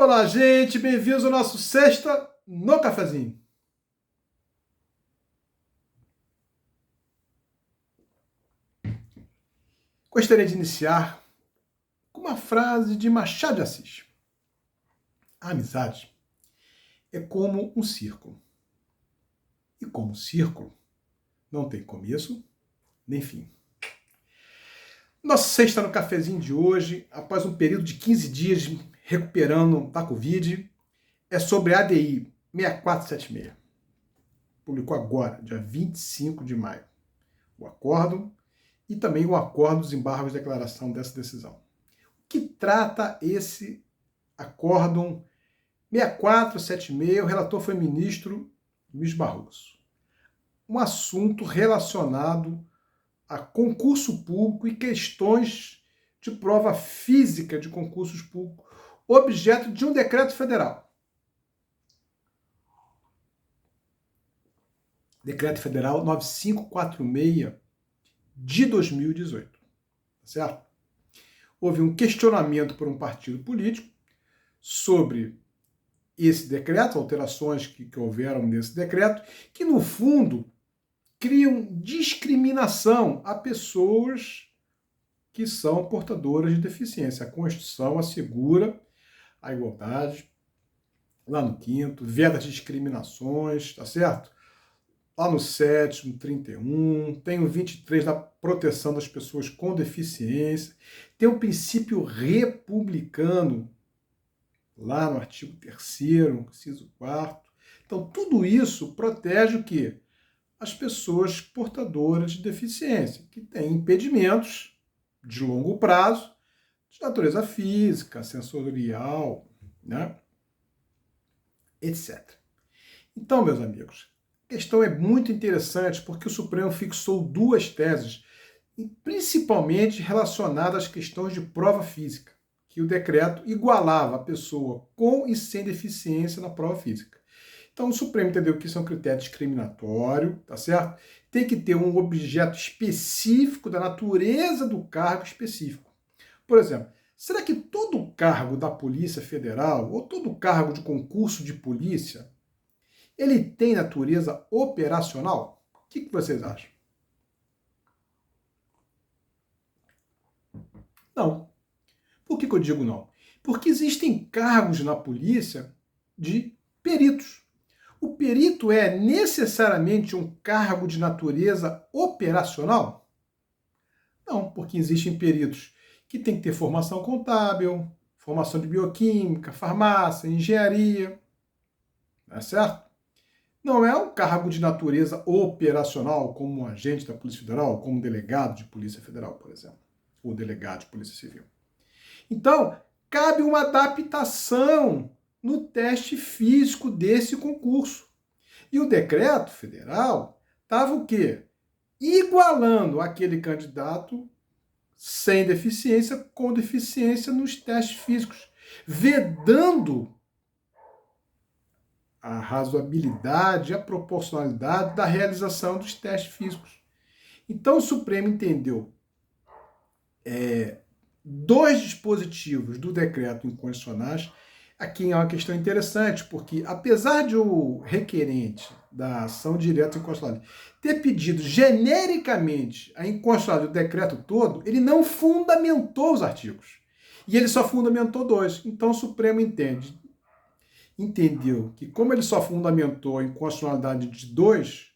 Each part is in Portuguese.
Olá, gente, bem-vindos ao nosso Sexta no Cafezinho. Gostaria de iniciar com uma frase de Machado de Assis. A amizade é como um círculo. E como um círculo, não tem começo nem fim. Nosso Sexta no Cafezinho de hoje, após um período de 15 dias recuperando da Covid, é sobre a ADI 6476. Publicou agora, dia 25 de maio, o acórdão e também o acordo dos embargos de declaração dessa decisão. O que trata esse acórdão 6476? O relator foi o ministro Luiz Barroso. Um assunto relacionado a concurso público e questões de prova física de concursos públicos, objeto de um decreto federal. Decreto Federal 9546 de 2018, certo? Houve um questionamento por um partido político sobre esse decreto, alterações que houveram nesse decreto, que no fundo criam discriminação a pessoas que são portadoras de deficiência. A Constituição assegura a igualdade, lá no 5º, veda discriminações, tá certo? Lá no 7º, 31, tem o 23 da proteção das pessoas com deficiência, tem o princípio republicano, lá no artigo 3º, inciso 4º. Então, tudo isso protege o quê? As pessoas portadoras de deficiência, que têm impedimentos de longo prazo, de natureza física, sensorial, né? etc. Então, meus amigos, a questão é muito interessante porque o Supremo fixou duas teses, principalmente relacionadas às questões de prova física, que o decreto igualava a pessoa com e sem deficiência na prova física. Então o Supremo entendeu que isso é um critério discriminatório, tá certo? Tem que ter um objeto específico da natureza do cargo específico. Por exemplo, será que todo cargo da Polícia Federal ou todo cargo de concurso de polícia ele tem natureza operacional? O que vocês acham? Não. Por que eu digo não? Porque existem cargos na polícia de peritos. O perito é necessariamente um cargo de natureza operacional? Não, porque existem peritos que têm que ter formação contábil, formação de bioquímica, farmácia, engenharia, não é certo? Não é um cargo de natureza operacional, como um agente da Polícia Federal, como um delegado de Polícia Federal, por exemplo, ou delegado de Polícia Civil. Então, cabe uma adaptação no teste físico desse concurso. E o decreto federal estava o quê? Igualando aquele candidato sem deficiência com deficiência nos testes físicos, vedando a razoabilidade, a proporcionalidade da realização dos testes físicos. Então o Supremo entendeu dois dispositivos do decreto inconstitucionais. Aqui é uma questão interessante, porque apesar de o requerente da ação direta inconstitucional ter pedido genericamente a inconstitucionalidade do decreto todo, ele não fundamentou os artigos. E ele só fundamentou dois. Então o Supremo entendeu que, como ele só fundamentou a inconstitucionalidade de dois,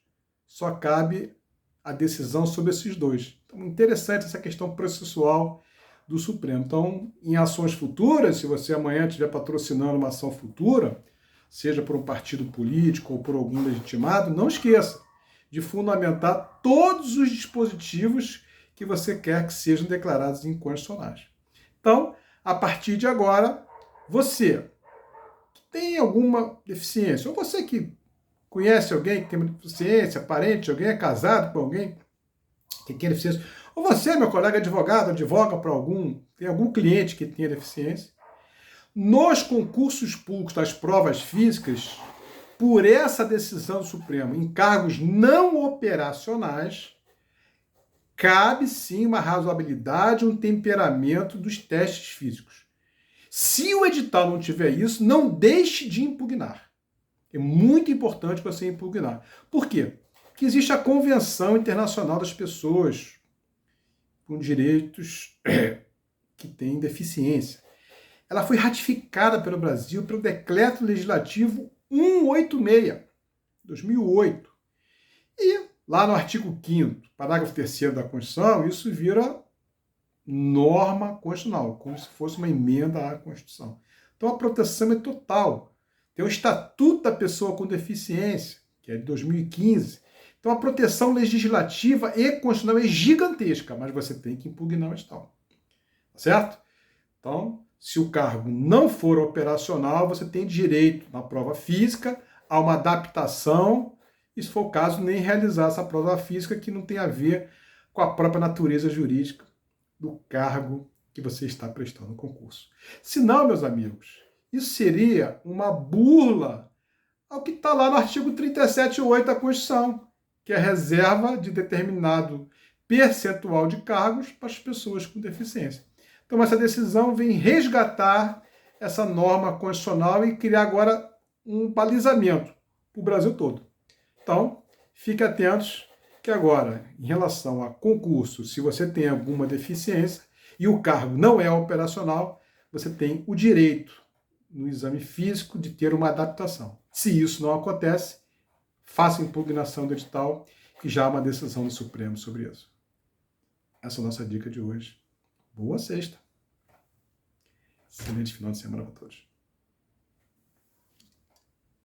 só cabe a decisão sobre esses dois. Então, interessante essa questão processual do Supremo. Então, em ações futuras, se você amanhã estiver patrocinando uma ação futura, seja por um partido político ou por algum legitimado, não esqueça de fundamentar todos os dispositivos que você quer que sejam declarados inconstitucionais. Então, a partir de agora, você que tem alguma deficiência, ou você que conhece alguém que tem uma deficiência, parente, alguém é casado com alguém que tem deficiência, ou você, meu colega advogado, advoga para tem algum cliente que tenha deficiência, nos concursos públicos das provas físicas, por essa decisão do Supremo, em cargos não operacionais, cabe sim uma razoabilidade, um temperamento dos testes físicos. Se o edital não tiver isso, não deixe de impugnar. É muito importante você impugnar. Por quê? Porque existe a Convenção Internacional das Pessoas com Direitos que têm Deficiência. Ela foi ratificada pelo Brasil pelo Decreto Legislativo 186, 2008. E lá no artigo 5º, parágrafo 3º da Constituição, isso vira norma constitucional, como se fosse uma emenda à Constituição. Então a proteção é total. Tem o Estatuto da Pessoa com Deficiência, que é de 2015. Então a proteção legislativa e constitucional é gigantesca, mas você tem que impugnar o edital. Certo? Então, se o cargo não for operacional, você tem direito na prova física a uma adaptação, e se for o caso, nem realizar essa prova física que não tem a ver com a própria natureza jurídica do cargo que você está prestando no concurso. Se não, meus amigos, isso seria uma burla ao que está lá no artigo 37.8 da Constituição, que é a reserva de determinado percentual de cargos para as pessoas com deficiência. Então, essa decisão vem resgatar essa norma constitucional e criar agora um balizamento para o Brasil todo. Então, fique atentos que agora, em relação a concurso, se você tem alguma deficiência e o cargo não é operacional, você tem o direito, no exame físico, de ter uma adaptação. Se isso não acontece, faça impugnação do edital e já há uma decisão do Supremo sobre isso. Essa é a nossa dica de hoje. Boa sexta! Excelente final de semana para todos.